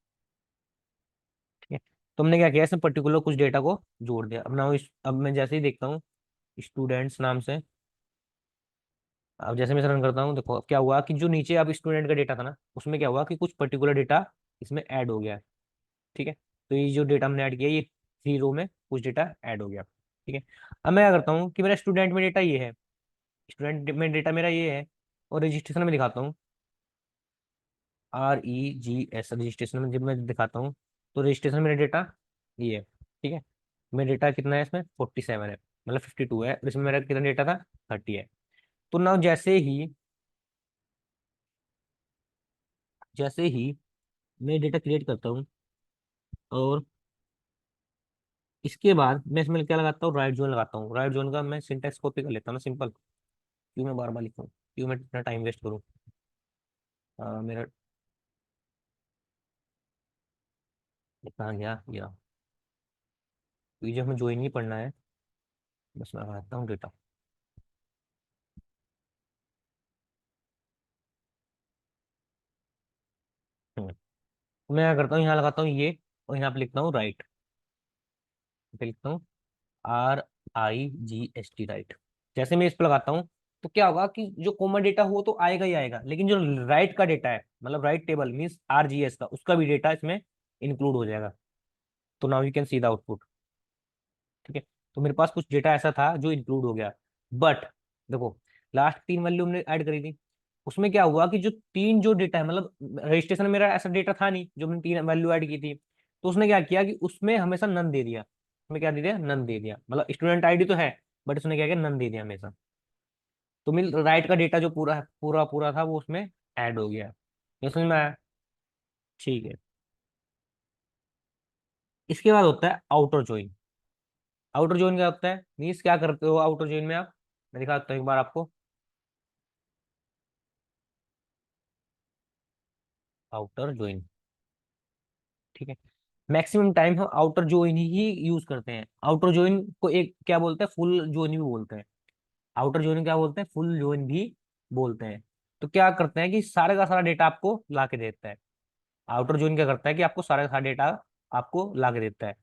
ठीक है। तो हमने क्या किया, इसमें पर्टिकुलर कुछ डेटा को जोड़ दिया। अब ना अब मैं जैसे ही देखता हूँ स्टूडेंट्स नाम से अब जैसे मैं रन करता हूँ, देखो अब क्या हुआ कि जो नीचे अब स्टूडेंट का डेटा था ना, उसमें क्या हुआ कि कुछ पर्टिकुलर डेटा इसमें ऐड हो गया। ठीक है, तो ये जो डेटा हमने ऐड किया, ये 3 रो में कुछ डेटा ऐड हो गया। ठीक है, अब मैं क्या करता हूँ कि मेरा स्टूडेंट में डेटा ये है, स्टूडेंट में डेटा मेरा ये है, और रजिस्ट्रेशन में दिखाता हूँ, REGS रजिस्ट्रेशन में जब मैं दिखाता हूँ, तो रजिस्ट्रेशन में मेरा डेटा ये है। ठीक है, मेरा डेटा कितना है इसमें, 47 है, मतलब 52 है, और इसमें मेरा कितना डेटा था, 30 है। तो ना जैसे ही मैं डेटा क्रिएट करता हूँ, और इसके बाद मैं इसमें क्या लगाता हूँ, राइट जोन लगाता हूँ। राइट जोन का मैं सिंटेक्स कॉपी कर लेता हूँ ना, सिंपल। क्यों मैं बार बार लिखूँ, क्यों मैं इतना टाइम वेस्ट करूँ। मेरा कहाँ गया, या पीडीएफ में ज्वाइन नहीं पढ़ना है, बस मैं लगाता हूँ डेटा। तो मैं क्या करता हूँ, यहाँ लगाता हूँ ये, और यहाँ पे लिखता हूँ राइट, पे लिखता हूँ RIGST राइट। जैसे मैं इस पर लगाता हूँ, तो क्या होगा कि जो कॉमन डेटा हो तो आएगा ही आएगा, लेकिन जो राइट का डेटा है, मतलब राइट टेबल मीन्स RGS का, उसका भी डेटा इसमें इंक्लूड हो जाएगा। तो now you can see the output. ठीक है, तो मेरे पास कुछ डेटा ऐसा था जो इंक्लूड हो गया, बट देखो लास्ट 3 वैल्यू हमने ऐड करी थी, उसमें क्या हुआ कि जो तीन जो डेटा है, मतलब रजिस्ट्रेशन में मेरा ऐसा डेटा था नहीं जो मैंने 3 वैल्यू ऐड की थी, तो उसने क्या किया कि उसमें हमेशा नन दे दिया। उसमें क्या दे दिया, नन दे दिया, मतलब स्टूडेंट आईडी तो है, बट उसने क्या किया, नन दे दिया हमेशा। तो मिल राइट का डेटा जो पूरा है, पूरा पूरा था, वो उसमें ऐड हो गया। ये समझ में आया? ठीक है, इसके बाद होता है आउटर ज्वाइन। आउटर ज्वाइन क्या होता है, मीन्स क्या करते हो आउटर ज्वाइन में आप, मैं दिखाता हूँ एक बार आपको। आउटर ज्वाइन, ठीक है, मैक्सिमम टाइम हम आउटर ज्वाइन ही यूज करते हैं। आउटर ज्वाइन को एक क्या बोलते हैं, फुल ज्वाइन भी बोलते हैं। आउटर ज्वाइन क्या बोलते हैं, फुल ज्वाइन भी बोलते हैं। तो क्या करते हैं कि सारे का सारा डेटा आपको ला के देता है। आउटर ज्वाइन क्या करता है कि आपको सारा का सारा डेटा आपको ला के देता है।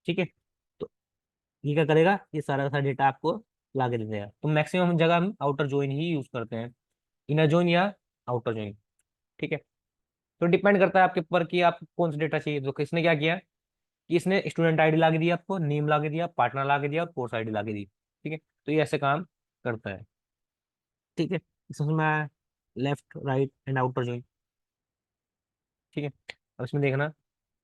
ठीक है, तो ये क्या करेगा, ये सारा का सारा डेटा आपको ला के दे देगा। तो मैक्सिमम जगह हम आउटर ज्वाइन ही यूज करते हैं, इनर ज्वाइन या आउटर ज्वाइन। ठीक है, तो डिपेंड करता है आपके ऊपर कि आपको कौन सा डेटा चाहिए। तो किसने क्या किया कि इसने स्टूडेंट आईडी ला के दिया, आपको नेम ला के दिया, पार्टनर ला के दिया, और कोर्स आईडी ला के दी। ठीक है, तो ये ऐसे काम करता है। ठीक है, इसमें left right and outer join. ठीक है, अब इसमें देखना,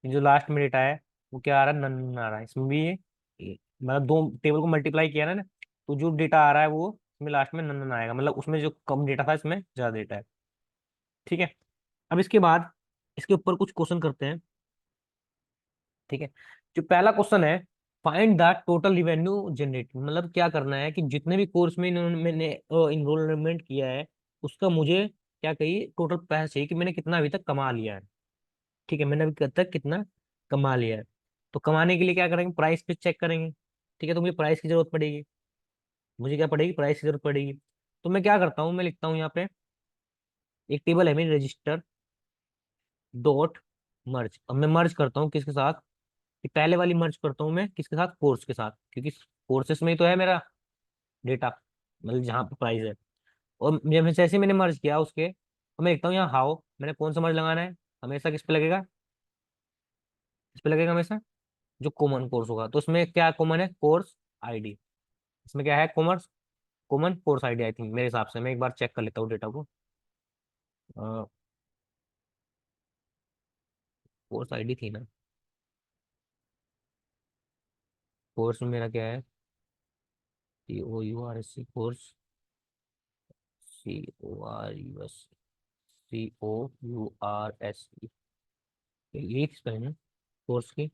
ये जो लास्ट में डेटा है वो क्या आ रहा है, नन आ रहा है इसमें भी। मतलब दो टेबल को मल्टीप्लाई किया ना, तो जो डेटा आ रहा है वो इसमें लास्ट में नन आएगा, मतलब उसमें जो कम डेटा था इसमें ज्यादा डेटा है। ठीक है, अब इसके बाद इसके ऊपर कुछ क्वेश्चन करते हैं। ठीक है, जो पहला क्वेश्चन है, find the total revenue generate, मतलब क्या करना है कि जितने भी कोर्स में मैंने इनरोलमेंट किया है, उसका मुझे क्या कहिए, टोटल पैसा चाहिए कि मैंने कितना अभी तक कमा लिया है। ठीक है, मैंने अभी तक कितना कमा लिया है। तो कमाने के लिए क्या करेंगे, प्राइस पे चेक करेंगे। ठीक है, तो मुझे प्राइस की जरूरत पड़ेगी, मुझे क्या पड़ेगी, प्राइस की जरूरत पड़ेगी। तो मैं क्या करता हूँ, मैं लिखता हूँ यहाँ पे, एक टेबल है मेरी, रजिस्टर डॉट मर्ज। अब मैं मर्ज करता हूँ किसके साथ, कि पहले वाली मर्ज करता हूँ मैं किसके साथ, कोर्स के साथ, क्योंकि कोर्सेस में ही तो है मेरा डेटा, मतलब जहाँ पे प्राइस है। और जैसे ही मैंने मर्ज किया उसके, और मैं लिखता हूँ यहाँ हाउ, मैंने कौन सा मर्ज लगाना है, हमेशा किस पे लगेगा, इस पे लगेगा हमेशा, जो कॉमन कोर्स होगा। तो उसमें क्या कॉमन है, कोर्स आईडी। इसमें क्या है, commerce common course ID, I think, मेरे हिसाब से। मैं एक बार चेक कर लेता हूँ डेटा को। कोर्स आईडी थी ना, कोर्स में मेरा क्या है, COURSC कोर्स, CORUS, COURSE, यही थी स्पेलिंग कोर्स की,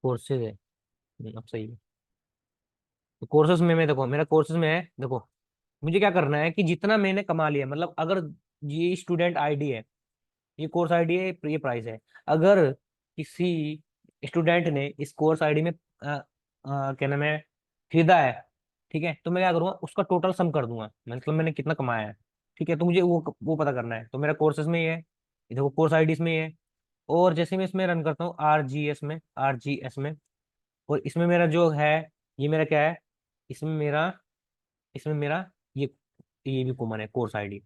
कोर्सेज है। अब सही है। तो कोर्सेज में मैं देखो, मेरा कोर्सेज में है, देखो मुझे क्या करना है कि जितना मैंने कमा लिया, मतलब अगर ये स्टूडेंट आईडी है, ये कोर्स आईडी है, ये प्राइस है। अगर किसी स्टूडेंट ने इस कोर्स आईडी में क्या नाम है, खरीदा है, ठीक है, तो मैं क्या करूंगा, उसका टोटल सम कर दूंगा, मतलब मैंने कितना कमाया है। ठीक है, तो मुझे वो पता करना है। तो मेरा कोर्सेज में ही है, इधर वो कोर्स आईडीज में ही है। और जैसे मैं इसमें रन करता हूँ RGS में, RGS में, और इसमें मेरा जो है, ये मेरा क्या है, इसमें मेरा इसमें मेरा ये ये भी कॉमन है, कोर्स आईडी।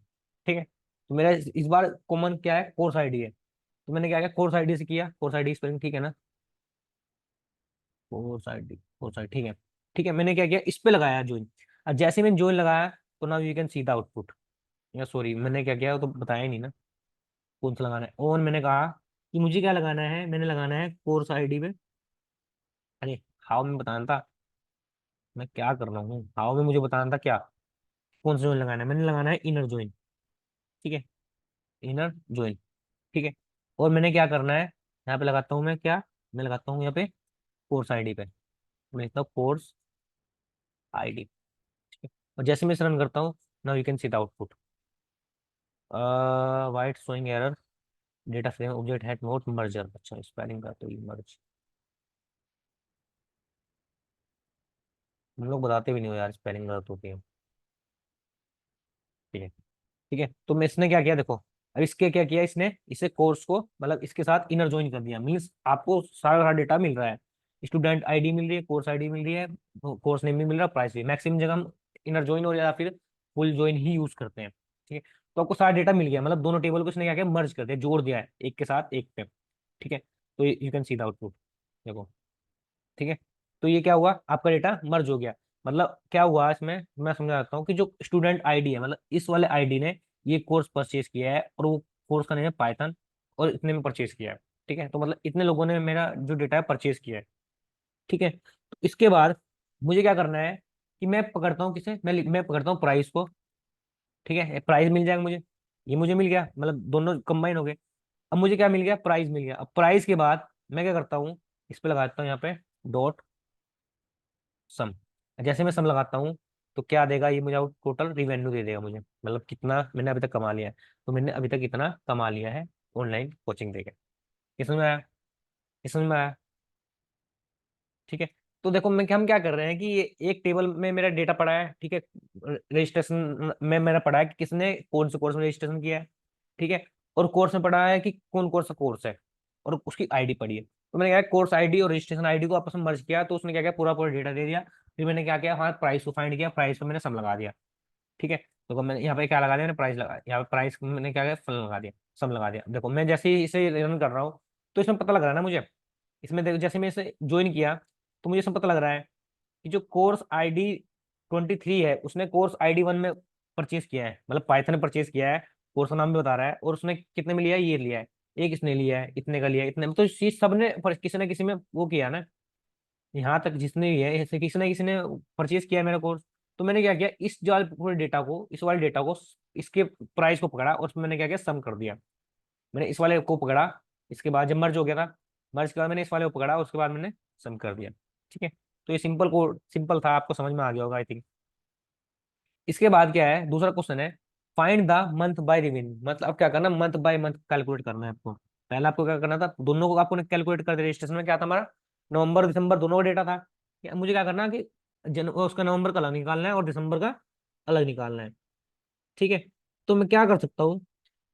ठीक है, तो मेरा इस बार कॉमन क्या है, कोर्स आईडी है। तो मैंने क्या किया, कोर्स आईडी से किया, कोर्स आईडी स्पेलिंग ठीक है ना, कोर्स आईडी, कोर्स आईडी ठीक है। ठीक है, मैंने क्या किया, इस पे लगाया ज्वाइन। अब जैसे मैंने ज्वाइन लगाया, तो now you can see the output. या सॉरी, मैंने क्या किया वो तो बताया ही नहीं ना, कौन सा लगाना है ऑन। मैंने कहा कि मुझे क्या लगाना है, मैंने लगाना है कोर्स आईडी पे। अरे हाउ में बताना था, मैं क्या कर रहा हूँ, हाउ में मुझे बताना था क्या, कौन सा ज्वाइन लगाना है, मैंने लगाना है इनर ज्वाइन। ठीक है, इनर ज्वाइन। ठीक है, और मैंने क्या करना है, यहाँ पे लगाता हूँ मैं क्या, मैं लगाता हूँ यहाँ पे कोर्स आईडी पे, मैं लिखता हूँ कोर्स आईडी। ठीक है, और जैसे मैं इसे रन करता हूँ, now you can see the output, white showing error, data frame object had not merger. अच्छा, स्पेलिंग का तो ये मर्ज, हम लोग बताते भी नहीं हो यार, स्पेलिंग गलत होती है। ठीक है, ठीक है, तो मैं इसने क्या किया देखो, अब इसके क्या किया, इसने इसे कोर्स को मतलब इसके साथ इनर ज्वाइन कर दिया, मीन्स आपको सारा सारा डेटा मिल रहा है, स्टूडेंट आईडी मिल रही है, कोर्स आईडी मिल रही है, कोर्स नेम भी मिल रहा है, प्राइस भी। मैक्सिमम जगह हम इनर ज्वाइन और या फिर फुल ज्वाइन ही यूज करते हैं। ठीक है, तो आपको सारा डेटा मिल गया, मतलब दोनों टेबल को इसने क्या किया, मर्ज कर दिया, जोड़ दिया है एक के साथ एक पे। ठीक है, तो you can see the output, देखो। ठीक है, तो ये क्या हुआ, आपका डेटा मर्ज हो गया। मतलब क्या हुआ इसमें, मैं समझाता हूँ कि जो स्टूडेंट आईडी है, मतलब इस वाले आईडी ने ये कोर्स परचेज किया है, और वो कोर्स का नेम है पाइथन, और इतने में परचेज किया है। ठीक है, तो मतलब इतने लोगों ने मेरा जो डेटा है परचेज किया है। ठीक है, तो इसके बाद मुझे क्या करना है कि मैं पकड़ता हूँ किसे, मैं पकड़ता हूँ प्राइस को। ठीक है, प्राइस मिल जाएगा मुझे, ये मुझे मिल गया, मतलब दोनों कंबाइन हो गए। अब मुझे क्या मिल गया, प्राइस मिल गया। अब प्राइस के बाद मैं क्या करता हूँ, इस पे लगाता हूँ यहाँ पे डॉट सम। जैसे मैं सम लगाता हूँ, तो क्या देगा ये मुझे, टोटल रिवेन्यू दे देगा मुझे, मतलब कितना मैंने अभी तक कमा लिया है। तो मैंने अभी तक इतना कमा लिया है ऑनलाइन कोचिंग देके। इसमें आया, इसमें आया। ठीक है, तो देखो मैं हम क्या कर रहे हैं कि ये एक टेबल में मेरा डेटा पड़ा है। ठीक है, रजिस्ट्रेशन में मेरा पड़ा है कि किसने कौन से कोर्स में रजिस्ट्रेशन किया है। ठीक है, और कोर्स में पड़ा है कि कौन कौन सा कोर्स है, और उसकी आईडी पड़ी है। तो मैंने क्या, कोर्स आईडी और रजिस्ट्रेशन आईडी को आपस में मर्ज किया, तो उसने क्या किया, पूरा पूरा डेटा दे दिया। फिर मैंने क्या किया, हाँ प्राइस को फाइंड किया, प्राइस पे मैंने सम लगा दिया। ठीक है, तो मैंने यहाँ पे क्या लगा दिया, मैंने प्राइस लगा, यहाँ पे प्राइस मैंने क्या किया, सम लगा दिया, सम लगा दिया। देखो मैं जैसे ही इसे रन कर रहा हूँ, तो इसमें पता लग रहा है ना मुझे, इसमें देखो जैसे मैं इसे ज्वाइन किया, तो मुझे इसमें पता लग रहा है कि जो कोर्स आईडी 23 है, उसने कोर्स आईडी 1 में परचेज किया है, मतलब पाइथन ने परचेज किया है। कोर्स का नाम भी बता रहा है, और उसने कितने में लिया है, ये लिया है, एक इसने लिया है, इतने का लिया है, इतने, तो इस सबने किसी ना किसी में वो किया ना, यहाँ तक जिसने भी है, ऐसे किसी ना किसी ने परचेज किया है मेरा कोर्स। तो मैंने क्या किया, इस वाले पूरे डेटा को, इस वाले डेटा को, इसके प्राइस को पकड़ा, और उसमें मैंने क्या किया, सम कर दिया। मैंने इस वाले को पकड़ा, इसके बाद जब मर्ज हो गया था, मर्ज के बाद मैंने इस वाले को पकड़ा, उसके बाद मैंने सम कर दिया। ठीक है, तो ये सिंपल कोड, सिंपल था, आपको समझ में आ गया होगा आई थिंक। इसके बाद क्या है, दूसरा क्वेश्चन है, find the month by revenue. मतलब अब क्या करना, मंथ बाय मंथ कैलकुलेट करना है आपको। पहले आपको क्या करना था, दोनों को आपको कैलकुलेट कर दिया। रजिस्ट्रेशन में क्या था हमारा, नवंबर दिसंबर दोनों का डेटा था। मुझे क्या करना है कि उसका नवंबर का अलग निकालना है, और दिसंबर का अलग निकालना है। ठीक है, तो मैं क्या कर सकता हूँ,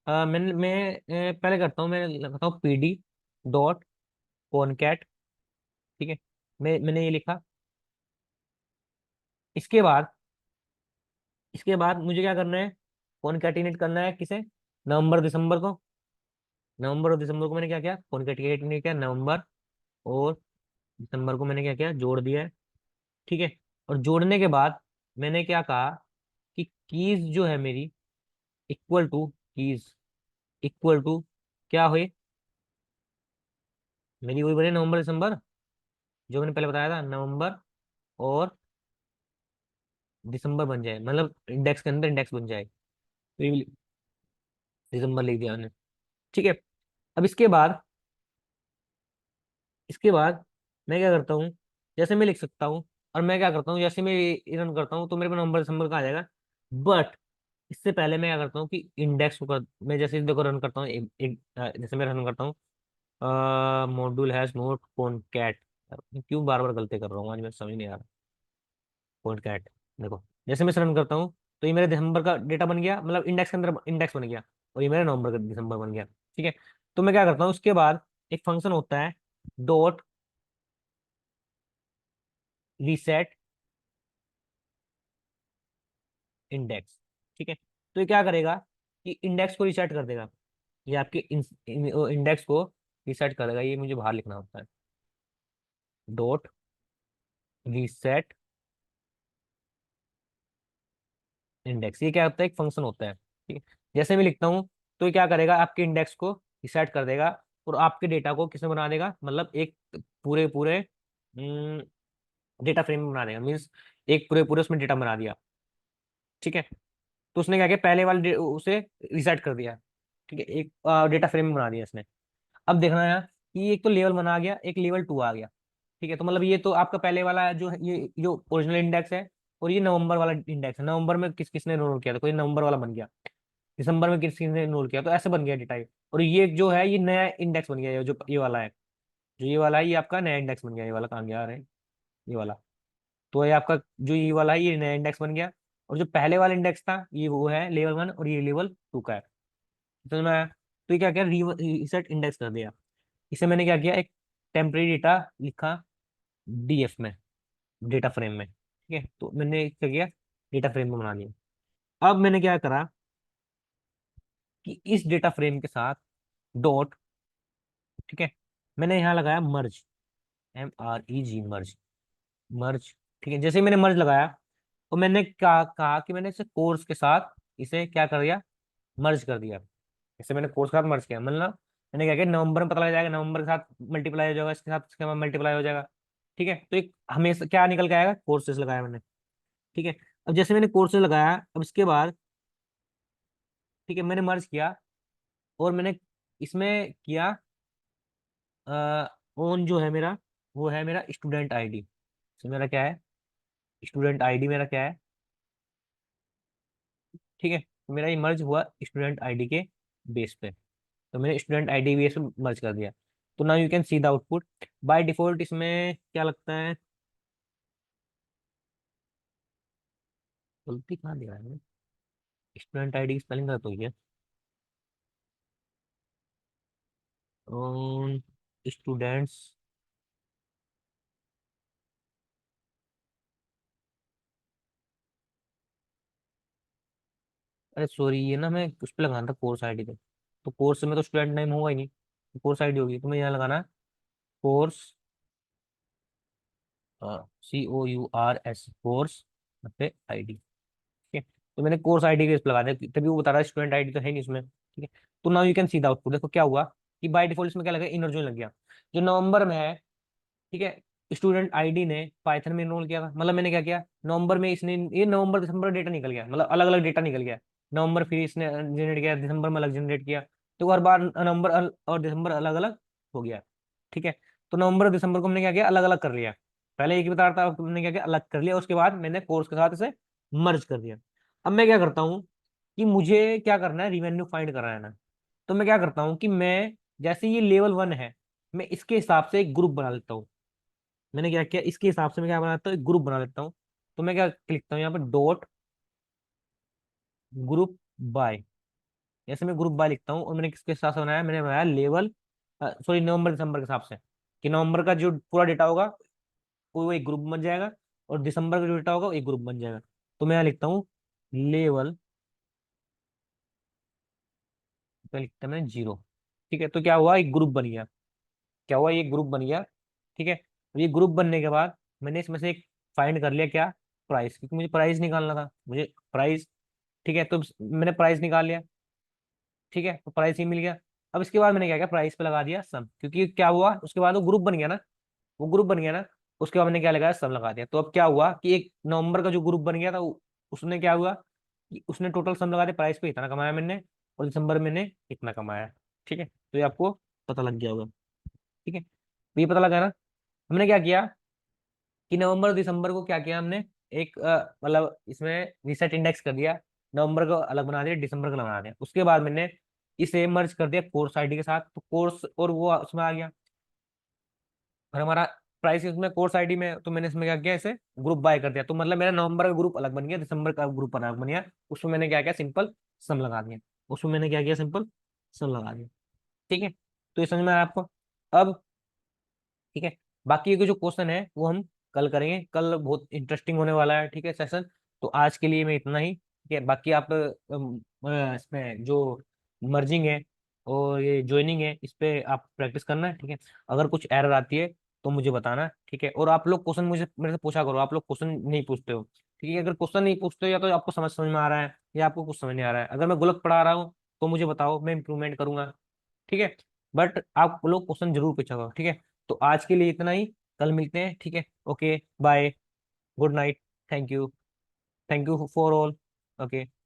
पहले करता हूँ, मैं लगाता हूँ पीडी डॉट कॉनकैट। ठीक है, मैंने ये लिखा। इसके बाद, इसके बाद मुझे क्या करना है, कॉनकैटिनेट करना है किसे, नवंबर दिसंबर को। नवंबर और दिसंबर को मैंने क्या किया, कॉन्केटिनेट किया, नवंबर और दिसंबर को मैंने क्या किया, जोड़ दिया है। ठीक है, और जोड़ने के बाद मैंने क्या कहा कि कीज जो है मेरी, equal to keys, equal to क्या हुई, मेरी वही बनी नवंबर दिसंबर, जो मैंने पहले बताया था, नवंबर और दिसंबर बन जाए, मतलब इंडेक्स के अंदर इंडेक्स बन जाए। तो ये दिसंबर लिख दिया मैंने। ठीक है, अब इसके बाद, इसके बाद मैं क्या करता हूँ, जैसे मैं लिख सकता हूँ, और मैं क्या करता हूँ, जैसे मैं रन करता हूँ, तो मेरे को नवंबर दिसंबर का आ जाएगा। बट इससे पहले मैं क्या करता हूँ कि इंडेक्स को मैं जैसे देखो रन करता हूँ, जैसे मैं रन करता हूँ, मॉड्यूल हैज नोट कॉनकैट। क्यों बार बार गलती कर रहा हूँ आज, मैं समझ नहीं आ रहा। कॉनकैट, देखो जैसे मैं रन करता हूँ, तो ये मेरे दिसंबर का डेटा बन गया, मतलब इंडेक्स के अंदर इंडेक्स बन गया, और ये मेरा नवंबर का दिसंबर बन गया। ठीक है, तो मैं क्या करता हूँ, उसके बाद एक फंक्शन होता है डॉट रीसेट इंडेक्स। ठीक है, तो ये क्या करेगा कि इंडेक्स को रिसेट कर देगा। ये आपके इंडेक्स को रिसेट करेगा, ये मुझे बाहर लिखना होता है, डॉट रीसेट इंडेक्स। ये क्या होता है, एक फंक्शन होता है। ठीक है, जैसे मैं लिखता हूँ तो ये क्या करेगा, आपके इंडेक्स को रिसेट कर देगा और आपके डेटा को किसमें बना देगा, मतलब एक पूरे पूरे डेटा फ्रेम में बना देगा, मीन्स एक पूरे पूरे उसमें डेटा बना दिया। ठीक है, तो उसने क्या किया, पहले वाले उसे रिसेट कर दिया। ठीक है, एक डेटा फ्रेम में बना दिया इसने। अब देखना है कि एक तो लेवल 1 आ गया, एक लेवल 2 आ गया। ठीक है, तो मतलब ये तो आपका पहले वाला जो है, ये जो ओरिजिनल इंडेक्स है, और ये नवंबर वाला इंडेक्स है। नवंबर में किसने रोल किया था, कोई नवंबर वाला बन गया। दिसंबर में किसने रोल किया, तो ऐसे बन गया डेटा। और ये जो है ये नया इंडेक्स बन गया, ये जो ये वाला है, जो ये वाला है, ये आपका नया इंडेक्स बन गया। ये वाला कहाँ गया, अरे ये वाला। तो ये आपका जो ये वाला है, ये नया इंडेक्स बन गया। और जो पहले वाला इंडेक्स था, ये वो है लेवल 1, और ये लेवल 2 का है। तो मैं, तो ये क्या किया, रीसेट इंडेक्स कर दिया। इसे मैंने क्या किया, एक टेम्परेरी डेटा लिखा डीएफ में, डेटा फ्रेम में। ठीक है, तो मैंने क्या किया, डेटा फ्रेम में बना लिया। अब मैंने क्या करा कि इस डेटा फ्रेम के साथ डॉट, ठीक है, मैंने यहाँ लगाया मर्ज, MERG, मर्ज, मर्ज। ठीक है, जैसे ही मैंने मर्ज लगाया, तो मैंने क्या कहा कि मैंने इसे कोर्स के साथ इसे क्या कर दिया, मर्ज कर दिया। इसे मैंने कोर्स के साथ मर्ज किया, मतलब मैंने क्या किया, नवंबर में पता लग जाएगा, नवंबर के साथ मल्टीप्लाई हो जाएगा, इसके साथ इसके मल्टीप्लाई हो जाएगा। ठीक है, तो एक हमेशा क्या निकल के आएगा, कोर्सेज लगाया मैंने। ठीक है, अब जैसे मैंने कोर्सेज लगाया, अब इसके बाद ठीक है, मैंने मर्ज किया, और मैंने इसमें किया ओन जो है मेरा, वो है मेरा स्टूडेंट आईडी। तो मेरा क्या है, स्टूडेंट आईडी मेरा क्या है। ठीक है, तो मेरा ये मर्ज हुआ स्टूडेंट आईडी के बेस पे। तो मैंने स्टूडेंट आईडी बेस पे मर्ज कर दिया। तो now you can see the output. By default इसमें क्या लगता है, गलती कहाँ दिया है, स्टूडेंट आईडी की स्पेलिंग गलत हो गया। स्टूडेंट्स, अरे सॉरी, ये ना मैं उस पर लगाना था कोर्स आईडी पे। तो कोर्स में तो स्टूडेंट नेम होगा ही नहीं, कोर्स आईडी होगी। तो मैं यहाँ लगाना कोर्स, COURS, कोर्स पे आईडी। ठीक है, तो मैंने कोर्स आईडी के इस पे लगा दिया, तभी वो बता रहा है स्टूडेंट आईडी तो है नहीं इसमें। ठीक है, तो now you can see the output. देखो क्या हुआ कि बाय डिफॉल्ट इसमें क्या लगा, इनर जॉइन लग गया, जो नवंबर में है। ठीक है, स्टूडेंट आईडी ने पाइथन में इनरोल किया था, मतलब मैंने क्या किया, नवंबर में इसने ये नवंबर दिसंबर डेटा निकल गया, मतलब अलग अलग डेटा निकल गया। नवंबर फिर इसने जनरेट किया, दिसंबर में अलग जनरेट किया। तो हर बार नवंबर और दिसंबर अलग अलग हो गया। ठीक है, तो नवंबर और दिसंबर को हमने क्या किया, अलग अलग कर लिया। पहले एक ही बता रहा था, अब हमने क्या किया, अलग कर लिया। उसके बाद मैंने कोर्स के साथ इसे मर्ज कर दिया। अब मैं क्या करता हूँ कि मुझे क्या करना है, रिवेन्यू फाइंड करना है ना। तो मैं क्या करता हूँ कि मैं, जैसे ये लेवल 1 है, मैं इसके हिसाब से एक ग्रुप बना लेता हूँ। मैंने क्या किया, इसके हिसाब से मैं क्या बनाता हूँ, एक ग्रुप बना लेता हूँ। तो मैं क्या लिखता हूँ यहाँ पे, डॉट ग्रुप बाय। जैसे मैं ग्रुप बाय लिखता हूँ, और मैंने किसके हिसाब से बनाया, मैंने बनाया लेवल, सॉरी नवंबर दिसंबर के हिसाब से, कि नवंबर का जो पूरा डेटा होगा वो एक ग्रुप बन जाएगा, और दिसंबर का जो डेटा होगा वो एक ग्रुप बन जाएगा। तो मैं यहाँ लिखता हूँ लेवल, तो लिखता मैं 0। ठीक है, तो क्या हुआ, एक ग्रुप बन गया। क्या हुआ, ये ग्रुप बन गया। ठीक है, तो ये ग्रुप बनने के बाद मैंने इसमें से एक फाइंड कर लिया, क्या, प्राइस, क्योंकि मुझे प्राइस निकालना था, मुझे प्राइस। ठीक है, तो मैंने प्राइस निकाल लिया। ठीक है, तो प्राइस ही मिल गया। अब इसके बाद मैंने क्या किया, प्राइस पे लगा दिया सम, क्योंकि क्या हुआ, उसके बाद वो ग्रुप बन गया ना, वो ग्रुप बन गया ना। उसके बाद मैंने क्या लगाया, सम लगा दिया। तो अब क्या हुआ कि एक नवंबर का जो ग्रुप बन गया था, उसने क्या हुआ कि उसने टोटल सम लगा दिया, प्राइस पे इतना कमाया मैंने, और दिसंबर में मैंने इतना कमाया। ठीक है, तो ये आपको पता लग गया होगा। ठीक है, तो ये पता लगा ना। हमने क्या किया कि नवंबर और दिसंबर को क्या किया हमने, एक मतलब इसमें रीसेट इंडेक्स कर दिया। नवंबर को अलग बना दिया, दिसंबर को अलग बना दिया। उसके बाद मैंने इसे मर्ज कर दिया कोर्स आईडी के साथ, तो कोर्स और वो उसमें आ गया। और हमारा प्राइस इसमें कोर्स आईडी में, तो मैंने इसमें क्या किया, इसे ग्रुप बाय कर दिया। तो मतलब मेरा नवंबर का ग्रुप अलग बन गया, दिसंबर का ग्रुप अलग बन गया। उसमें मैंने क्या किया, सिंपल सम लगा दिया। उसमें मैंने क्या किया, सिंपल सम लगा दिया। ठीक है, तो ये समझ में आया आपको। अब ठीक है, बाकी के जो क्वेश्चन है वो हम कल करेंगे, कल बहुत इंटरेस्टिंग होने वाला है। ठीक है सेशन, तो आज के लिए मैं इतना ही। ठीक है, बाकी आप इसमें जो मर्जिंग है और ये ज्वाइनिंग है, इस पे आप प्रैक्टिस करना है, ठीक है। अगर कुछ एरर आती है तो मुझे बताना, ठीक है। और आप लोग क्वेश्चन मुझे मेरे से पूछा करो, आप लोग क्वेश्चन नहीं पूछते हो, ठीक है। अगर क्वेश्चन नहीं पूछते हो, या तो आपको समझ समझ में आ रहा है या आपको कुछ समझ नहीं आ रहा है, अगर मैं गलत पढ़ा रहा हूँ तो मुझे बताओ, मैं इंप्रूवमेंट करूंगा, ठीक है। बट आप लोग क्वेश्चन जरूर पूछा करो, ठीक है। तो आज के लिए इतना ही, कल मिलते हैं, ठीक है। Okay bye, good night, thank you, thank you for all. Okay.